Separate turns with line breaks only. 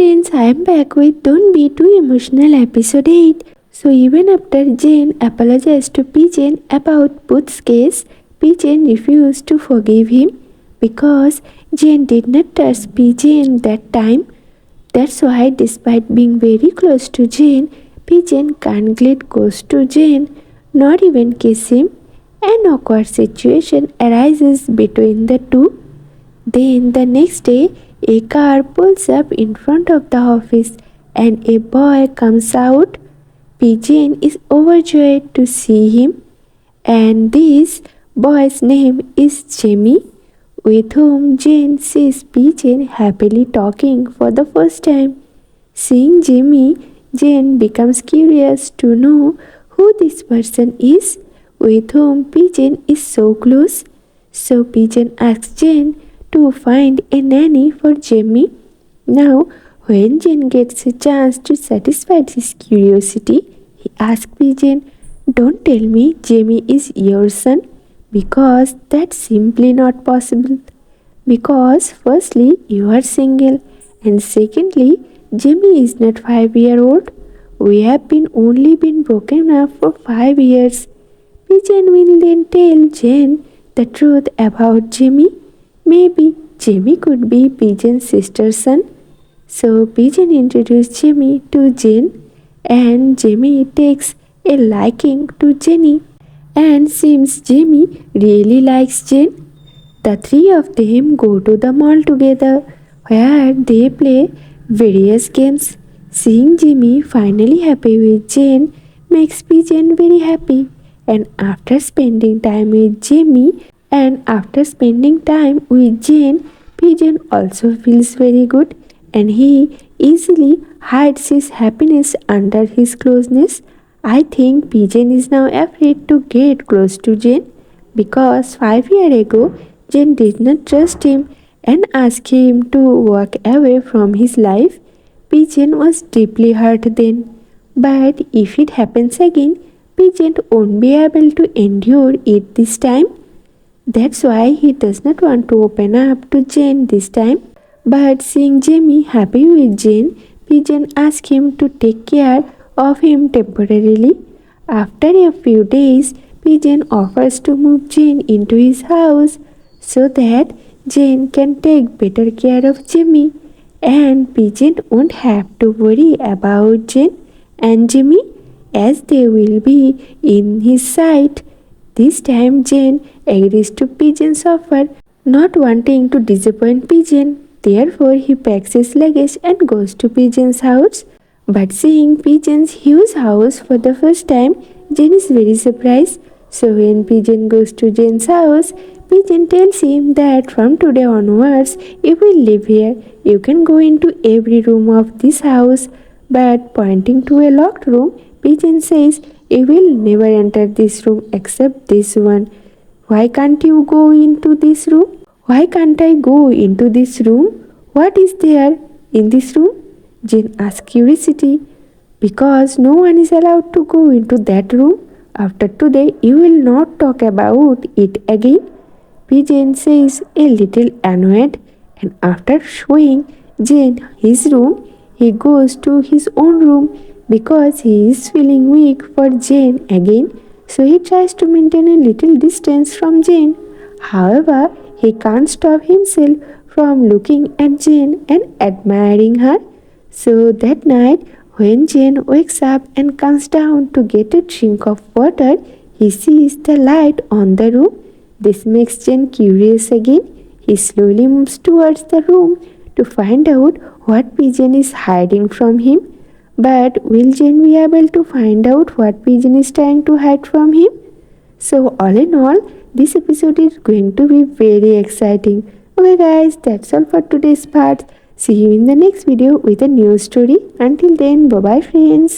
friends, I am back with Don't Be Too Emotional episode 8. So even after Jane apologized to Pigeon about Booth's case, Pigeon refused to forgive him because Jane did not trust Pigeon that time. That's why despite being very close to Jane, Pigeon can't get close to Jane, not even kiss him. An awkward situation arises between the two. Then the next day, a car pulls up in front of the office and a boy comes out. Pigeon is overjoyed to see him, and this boy's name is Jimmy, with whom Jane sees Pigeon happily talking for the first time. Seeing Jimmy, Jane becomes curious to know who this person is with whom Pigeon is so close. So Pigeon asks Jane to find a nanny for Jimmy. Now, when Jane gets a chance to satisfy his curiosity, he asks Pigeon, "Don't tell me Jimmy is your son, because that's simply not possible. Because firstly, you are single, and secondly, Jimmy is not 5-year-old. We have only been broken up for 5 years." Pigeon will then tell Jane the truth about Jimmy. Maybe Jimmy could be Pigeon's sister's son. So Pigeon introduced Jimmy to Jane, and Jimmy takes a liking to Jenny, and seems Jimmy really likes Jane. The three of them go to the mall together, where they play various games. Seeing Jimmy finally happy with Jane makes Pigeon very happy. And after spending time with Jane, Pigeon also feels very good, and he easily hides his happiness under his closeness. I think Pigeon is now afraid to get close to Jane, because 5 years ago Jane did not trust him and asked him to walk away from his life. Pigeon was deeply hurt then. But if it happens again, Pigeon won't be able to endure it this time. That's why he does not want to open up to Jane this time. But seeing Jamie happy with Jane, Pigeon asks him to take care of him temporarily. After a few days, Pigeon offers to move Jane into his house so that Jane can take better care of Jimmy, and Pigeon won't have to worry about Jane and Jimmy, as they will be in his sight. This time Jane agrees to Pigeon's offer, not wanting to disappoint Pigeon. Therefore he packs his luggage and goes to Pigeon's house. But seeing Pigeon's huge house for the first time, Jane is very surprised. So when Pigeon goes to Jane's house, Pigeon tells him that from today onwards, you will live here. You can go into every room of this house. But pointing to a locked room, Pigeon says, "You will never enter this room except this one. Why can't you go into this room? Why can't I go into this room? What is there in this room?" Jane asks curiosity. "Because no one is allowed to go into that room. After today, you will not talk about it again." Pigeon says, a little annoyed, and after showing Jane his room, he goes to his own room because he is feeling weak for Jane again, so he tries to maintain a little distance from Jane. However, he can't stop himself from looking at Jane and admiring her. So that night, when Jane wakes up and comes down to get a drink of water, he sees the light on the room. This makes Jane curious again. He slowly moves towards the room to find out what Pigeon is hiding from him. But will Jane be able to find out what Pigeon is trying to hide from him? So all in all, this episode is going to be very exciting. Okay guys, that's all for today's part. See you in the next video with a new story. Until then, bye bye friends.